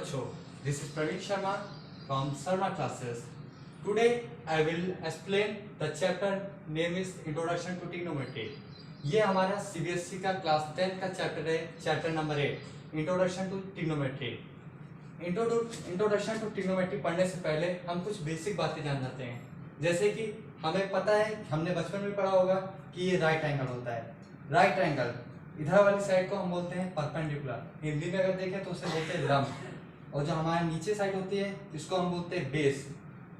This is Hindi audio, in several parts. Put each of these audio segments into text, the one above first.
बच्चों, this is Praveen Sharma from Sharma classes. Today I will explain the chapter name is introduction to trigonometry. ये हमारा सीबीएसई का क्लास 10 का चैप्टर है, chapter number 8 introduction to trigonometry. Introduction to trigonometry पढ़ने से पहले हम कुछ बेसिक बातें जान जाते हैं। जैसे कि हमें पता है, हमने बचपन में पढ़ा होगा कि ये राइट एंगल होता है। राइट एंगल इधर वाली साइड को हम बोलते हैं परपेंडिकुलर, हिंदी में अगर देखें तो उसे बोलते हैं लंब। और जो हमारे नीचे साइड होती है इसको हम बोलते हैं बेस,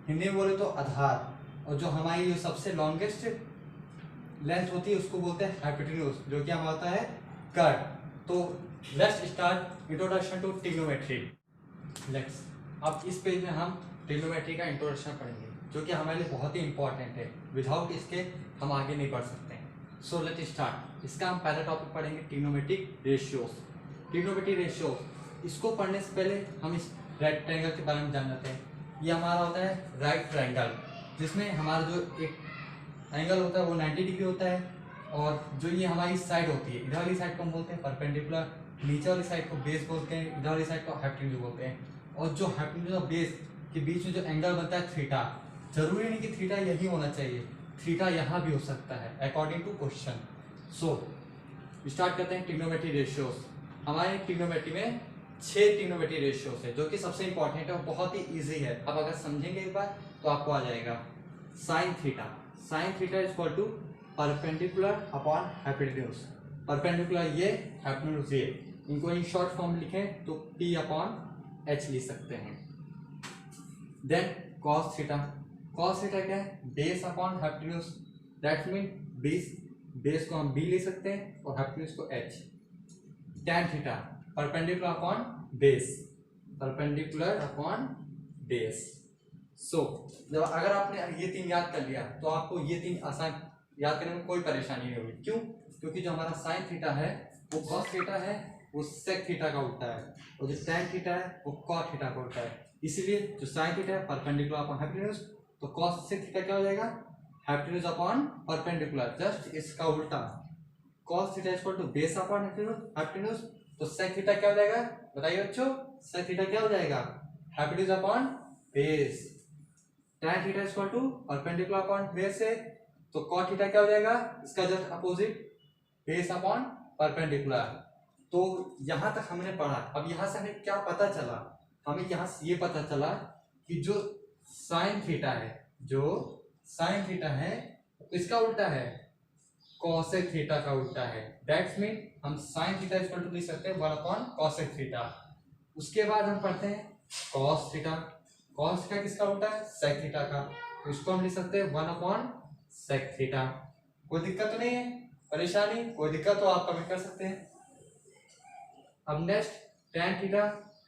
हिंदी में बोले तो आधार। और जो हमारी जो सबसे लॉन्गेस्ट लेंथ होती है उसको बोलते हैं हाइपोटेन्यूज, जो कि हमारा होता है कर्व। तो let's start introduction to trigonometry. Let's अब इस पेज में हम ट्रिग्नोमेट्री का इंट्रोडक्शन पढ़ेंगे, जो कि हमारे लिए बहुत ही इंपॉर्टेंट है। विदाउट इसके हम आगे नहीं बढ़ सकते हैं। So let start. इसका हम पहला टॉपिक पढ़ेंगे ट्रिग्नोमेट्रिक रेशियोज। ट्रिग्नोमेट्रिक रेशियोज, इसको पढ़ने से पहले हम इस राइट ट्रायंगल के बारे में जान लेते हैं। ये हमारा होता है राइट ट्रायंगल, जिसमें हमारा जो एक एंगल होता है वो 90 डिग्री होता है। और जो ये हमारी साइड होती है, इधर वाली साइड को हम बोलते हैं परपेंडिकुलर, नीचे वाली साइड को बेस बोलते हैं, इधर वाली साइड को हाइपोटेन्यूज बोलते हैं। और जो हाइपोटेन्यूज और बेस के बीच में जो एंगल बनता है थीटा, जरूरी नहीं कि थीटा यही होना चाहिए, थीटा यहाँ भी हो सकता है according to question. So start करते हैं ट्रिग्नोमेट्री रेशियोज। हमारे ट्रिग्नोमेट्री में 6 ट्रिग्नोमेट्री रेशियोज है, जो कि सबसे इंपॉर्टेंट है और बहुत ही इजी है। अब अगर समझेंगे एक बार तो आपको आ जाएगा। Sine theta, sine theta is equal to perpendicular upon hypotenuse. Perpendicular ये, हाइपोटेन्यूज ये, इनको इन शॉर्ट फॉर्म लिखें तो P अपॉन H लिख सकते हैं। Then cos theta, cos theta क्या है? Base upon hypotenuse, that mean base को हम B ले सकते हैं और हाइपोटेन्यूज को H। Tan theta, perpendicular upon base, perpendicular upon base. So जब अगर आपने ये 3 याद कर लिया तो आपको ये 3 आसान याद करने में कोई परेशानी नहीं होगी। क्यों? क्योंकि जो हमारा साइन थीटा है वो कॉस थीटा है, वो सेक थीटा का उल्टा है, और जो टैन थीटा है वो कॉट थीटा का उल्टा है। इसीलिए जो साइन थीटा है परपेंडिकुलर अपॉन हाइपोटेन्यूज, तो कॉस सेक थीटा क्या हो जाएगा? हाइपोटेन्यूज अपॉन परपेंडिकुलर, जस्ट इसका उल्टा। Cos theta equal to base upon hypotenuse, तो सेक थीटा क्या हो जाएगा? बताइए बच्चों, सेक थीटा क्या हो जाएगा? Hypotenuse upon base. Tan theta equal to perpendicular upon base है, तो कॉट थीटा क्या हो जाएगा? इसका just opposite, base upon perpendicular. तो यहां तक हमने पढ़ा। अब यहां से हमें क्या पता चला? हमें यहां से ये पता चला कि जो साइन थीटा है, जो साइन थीटा है इसका उल्टा है, कॉसेक थीटा का उल्टा है। दैट्स मीन हम साइन थीटा इक्वल टू लिख सकते हैं 1 अपॉन कॉसेक थीटा। उसके बाद हम पढ़ते हैं कॉस थीटा। कॉस थीटा किसका उल्टा है? सेक थीटा का, तो इसको हम लिख सकते हैं 1 अपॉन सेक थीटा। कोई दिक्कत तो नहीं है? परेशानी कोई दिक्कत तो आप कमेंट कर सकते हैं। अब next tan theta,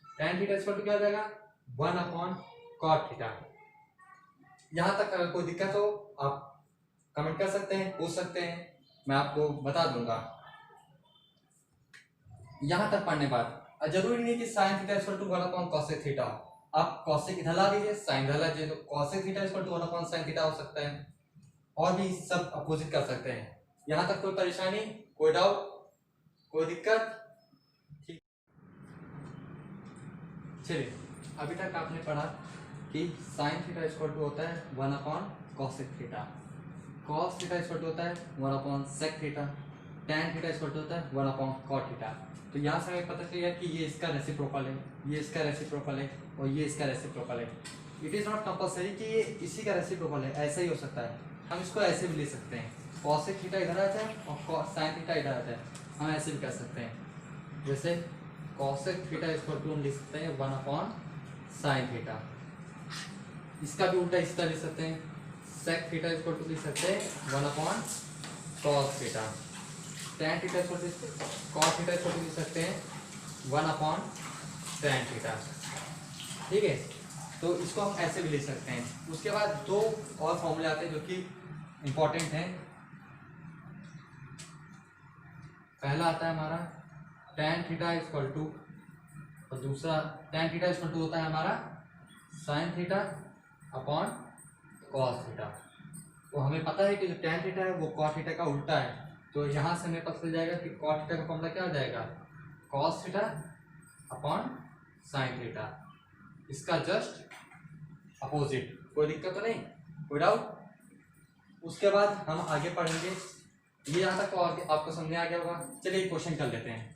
tan theta equal to क्या हो जाएगा? 1 अपॉन कॉट थीटा। यहां तक अगर कोई दिक्कत हो आप कमेंट कर सकते हैं, पूछ सकते हैं, मैं आपको बता दूंगा। यहां तक पढ़ने बाद जरूरी नहीं कि sine theta equal to 1 upon cosec theta. आप कॉसेक इधर ला दीजिए, साइन इधर ला दीजिए, तो cosec theta equal to 1 upon sine theta हो सकता है, और भी सब अपोजिट कर सकते हैं। यहां तक कोई परेशानी, कोई डाउट, कोई दिक्कत? ठीक, चलिए अभी तक आपने पढ़ा कि साइन थीटा इक्वल टू होता है 1 upon cosec theta, cos theta equal to होता है 1 upon sec theta, tan theta equal to होता है 1 अपॉन कॉट थीटा। तो यहाँ से हमें पता चल गया कि ये इसका रेसिप्रोकल है, ये इसका रेसिप्रोकल है, और ये इसका रेसिप्रोकल है। इट इज़ नॉट कंपल्सरी कि ये इसी का रेसिप्रोकल है, ऐसा ही हो सकता है। हम इसको ऐसे भी ले सकते हैं, कॉसेक थीटा इधर आता है और साइन थीटा इधर आता है, हम ऐसे भी कर सकते हैं। जैसे कॉसेक थीटा इक्वल टू हम लिख सकते हैं 1 अपॉन साइन थीटा। इसका भी उल्टा इस तरह लिख सकते हैं, सेक थीटा इक्वल टू लिख सकते हैं 1 upon cos theta. Tan theta equal to cos theta equal to लिख सकते हैं 1 अपॉन टैन थीटा। ठीक है, तो इसको हम ऐसे भी लिख सकते हैं। उसके बाद 2 और फॉर्मूले आते हैं जो कि इंपॉर्टेंट हैं। पहला आता है हमारा टैन थीटा इक्वल टू, और दूसरा टैन थीटा इक्वल टू होता है हमारा sine theta upon cos theta. तो हमें पता है कि जो टैन थीटा है वो कॉस थीटा का उल्टा है, तो यहाँ से हमें पता चल जाएगा कि कॉस थीटा का फॉर्मूला क्या हो जाएगा? Cos theta upon sine theta, इसका जस्ट अपोजिट। कोई दिक्कत तो नहीं, कोई डाउट? उसके बाद हम आगे पढ़ेंगे, ये यहाँ तक तो आपको समझ में आ गया होगा। चलिए क्वेश्चन कर लेते हैं।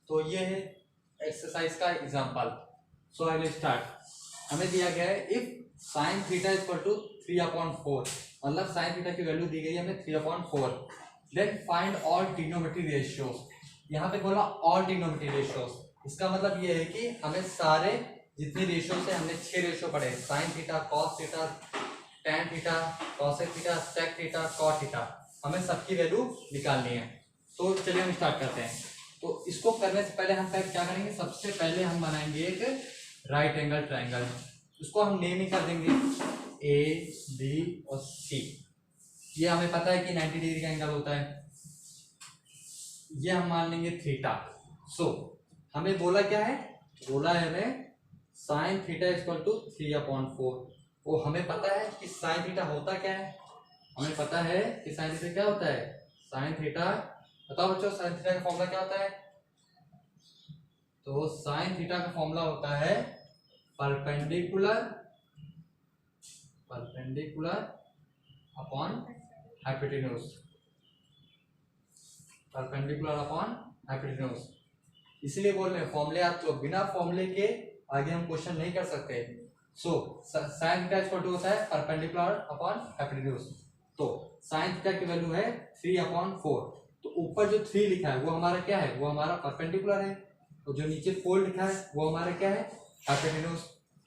तो ये है एक्सरसाइज का example. So I will start. हमें दिया गया है if sine theta is equal to 3/4, मतलब साइन थीटा की वैल्यू दी गई है हमें 3/4, then find all trigonometry ratios. यहाँ पे बोला ऑल ट्रिग्नोमेट्री रेशियोज, इसका मतलब ये है कि हमें सारे जितने रेशियो से हमने 6 रेशियो पढ़े, sine theta, cos theta, tan theta, cosec theta, sec theta, cot theta, हमें सबकी वैल्यू निकालनी है। तो चलिए हम स्टार्ट करते हैं। तो इसको करने से पहले हम क्या करेंगे, सबसे पहले हम बनाएंगे एक राइट एंगल ट्राइंगल। उसको हम नेम ही कर देंगे ए, बी और सी। ये हमें पता है कि 90 डिग्री का एंगल होता है, ये हम मान लेंगे थीटा। सो हमें बोला क्या है, बोला है हमें साइन थीटा इक्वल टू 3/4। वो हमें पता है कि साइन थीटा होता क्या है, हमें पता है कि साइन थीटा क्या होता है। साइन थीटा बताओ बच्चों, साइन थीटा का फॉर्मूला क्या होता है? तो साइन थीटा का फॉर्मूला होता है perpendicular upon hypotenuse, perpendicular upon hypotenuse. इसलिए बोल रहे हैं फॉर्मूले, आप तो बिना फॉर्मूले के आगे हम क्वेश्चन नहीं कर सकते। So sine theta equal to होता है परपेंडिकुलर अपॉन हाइपोटेन्यूज। तो साइन थीटा की वैल्यू है 3/4। तो ऊपर जो 3 लिखा है वो हमारा क्या है, वो हमारा परपेंडिकुलर है, और जो नीचे 4 लिखा है वो हमारा क्या है, हाइपोटेन्यूज।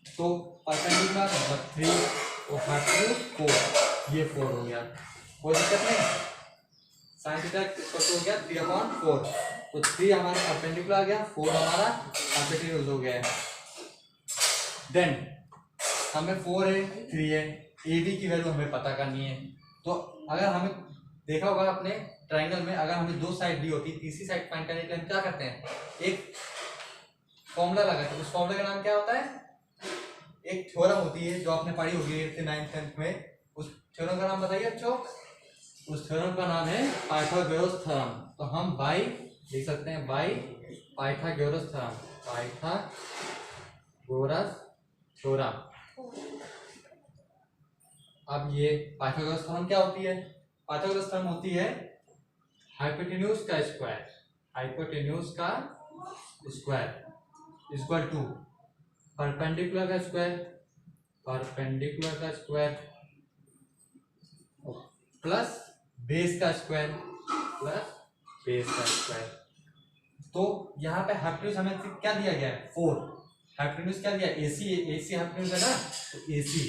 तो परपेंडिकुलर 3 और हाइपोटेन्यूज 4, ये 4 हो गया, कोई दिक्कत नहीं। साइन थीटा इक्वल टू हो गया 3/4, तो 3 हमारा परपेंडिकुलर आ गया, 4 हमारा हाइपोटेन्यूज हो गया है। देन हमें 4 है, 3 है, ए बी की वैल्यू हमें पता करनी है। तो अगर हमें देखा होगा अपने ट्राइंगल में, अगर हमें 2 साइड दी होती, तीसरी साइड फाइंड करने के लिए हम क्या करते हैं, एक फॉर्मूला लगाते हैं। उस फॉर्मूला का नाम क्या होता है, एक थ्योरम होती है जो आपने पढ़ी होगी 8th 9th 10th में। उस थ्योरम का नाम बताइए बच्चों। उस थ्योरम का नाम है पाइथागोरस थ्योरम। तो हम बाई लिख सकते हैं, by Pythagoras theorem, Pythagoras theorem. अब ये पाइथागोरस थ्योरम क्या होती है, पाइथागोरस थ्योरम होती है हाइपोटेन्यूज का स्क्वायर, हाइपोटेन्यूज का स्क्वायर इक्वल टू परपेंडिकुलर का स्क्वायर, परपेंडिकुलर का स्क्वायर प्लस बेस का स्क्वायर, प्लस बेस का स्क्वायर। तो यहाँ पे हाइपोटेन्यूज हमें क्या दिया गया है, 4। हाइपोटेन्यूज क्या दिया, एसी हाइपोटेन्यूज है ना, तो एसी,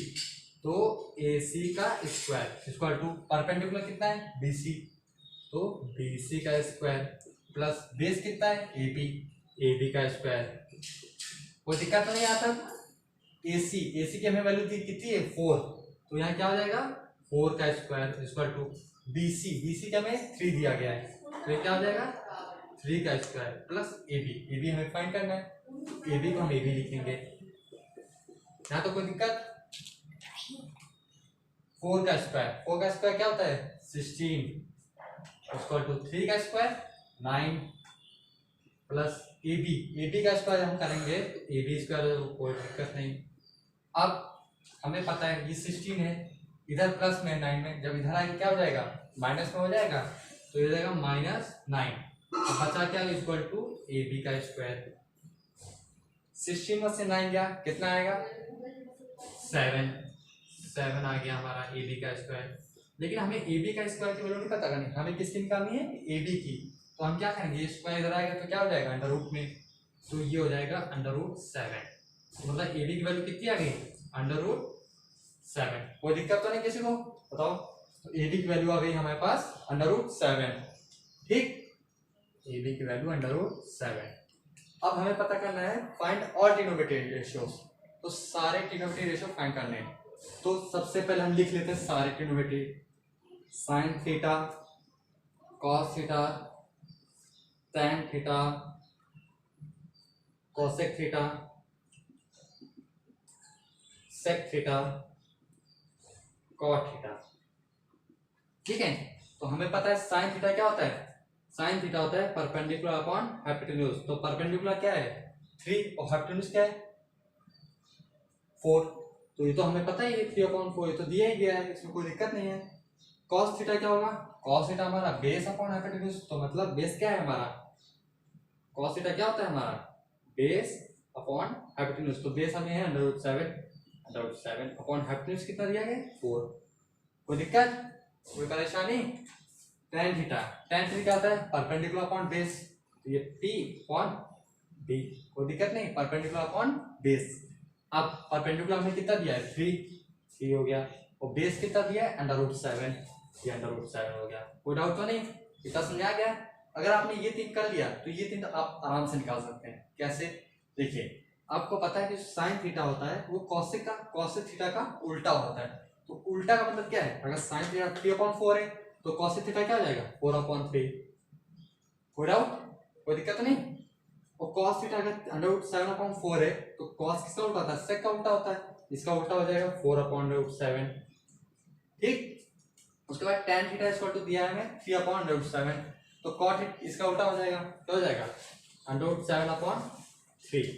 तो एसी का स्क्वायर इक्वल टू परपेंडिकुलर कितना है, बीसी, तो बीसी का स्क्वायर प्लस बेस कितना है, एबी, एबी का स्क्वायर। कोई दिक्कत तो नहीं आता। एसी की हमें वैल्यू कितनी है, 4, तो यहाँ क्या हो जाएगा, 4 का स्क्वायर इक्वल टू बीसी का हमें 3 दिया गया है, तो ये क्या हो जाएगा, 3 का स्क्वायर प्लस एबी हमें फाइंड करना है, एबी को हम एबी लिखेंगे। यहाँ तो कोई दिक्कत। 4 का स्क्वायर क्या होता है, 16 इक्वल टू 3 का स्क्वायर 9 प्लस एबी का स्क्वायर हम करेंगे तो एबी स्क्वायर, कोई दिक्कत नहीं। अब हमें पता है ये 16 है, इधर प्लस में 9 में, जब इधर आएगा क्या हो जाएगा, माइनस में हो जाएगा, तो ये जाएगा -9। तो बचा क्या, इक्वल टू एबी का स्क्वायर। 16 में से 9 गया, कितना आएगा, 7 आ गया हमारा एबी का स्क्वायर। लेकिन हमें एबी का स्क्वायर की वैल्यू नहीं पता करनी, हमें किसकी निकालनी है, एबी की। तो हम क्या करेंगे, स्क्वायर इधर आएगा तो क्या हो जाएगा, अंडर रूट में, तो ये हो जाएगा √7। मतलब एबी की वैल्यू कितनी आ गई, √7। कोई दिक्कत तो नहीं किसी को, बताओ। तो एबी की वैल्यू आ गई हमारे पास √7, ठीक, एबी की वैल्यू √7। अब हमें पता करना है फाइंड ऑल ट्रिग्नोमेट्री रेशियोज। तो सारे ट्रिग्नोमेट्री रेशियो फाइंड करने हैं। तो सबसे पहले हम लिख लेते हैं सारे trigonometry, sine theta, cos theta, tan theta, cosec theta, sec theta, cot theta, ठीक है। तो हमें पता है साइन थीटा क्या होता है, साइन थीटा होता है परपेंडिकुलर अपॉन हाइपोटेन्यूज। तो परपेंडिकुलर क्या है 3 और हाइपोटेन्यूज क्या है 4। तो ये तो हमें पता ही है 3/4, ये तो दिया ही गया है, इसमें कोई दिक्कत नहीं है। कॉस थीटा क्या होगा, कॉस थीटा हमारा बेस अपॉन हाइपोटेन्यूज। तो मतलब बेस क्या है हमारा, कॉस थीटा क्या होता है हमारा बेस अपॉन हाइपोटेन्यूज। तो बेस हमें है √7 अपॉन हाइपोटेन्यूज कितना दिया गया 4। कोई दिक्कत, कोई परेशानी। tan थीटा क्या होता है परपेंडिकुलर अपॉन बेस। तो ये p अपॉन b, कोई दिक्कत नहीं, परपेंडिकुलर अपॉन बेस। अब परपेंडिकुलर हमें कितना दिया है 3 हो गया, और बेस कितना दिया है √7, ये √7 हो गया। कोई डाउट तो नहीं, इतना समझ आ गया। अगर आपने ये 3 कर लिया तो ये 3 तो आप आराम से निकाल सकते हैं। कैसे, देखिए आपको पता है कि साइन थीटा होता है वो कॉसेक थीटा का उल्टा होता है। तो उल्टा का मतलब क्या है, अगर साइन थीटा 3/4 है तो कॉसेक थीटा क्या हो जाएगा 4/3। कोई डाउट, कोई दिक्कत नहीं। और कॉस थीटा अगर √7/4 है तो कॉस किसका उल्टा होता है, सेक का उल्टा होता है, इसका उल्टा हो जाएगा 4/7। ठीक, उसके बाद tan थीटा इक्वल टू दिया है हमें 3/7, तो cot इसका उल्टा हो जाएगा, क्या हो जाएगा √7/3।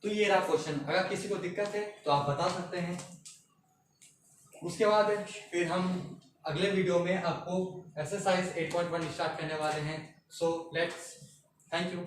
तो ये रहा क्वेश्चन। अगर किसी को दिक्कत है तो आप बता सकते हैं। उसके बाद फिर हम अगले वीडियो में आपको एक्सरसाइज 8.1 स्टार्ट करने वाले हैं। So let's, thank you.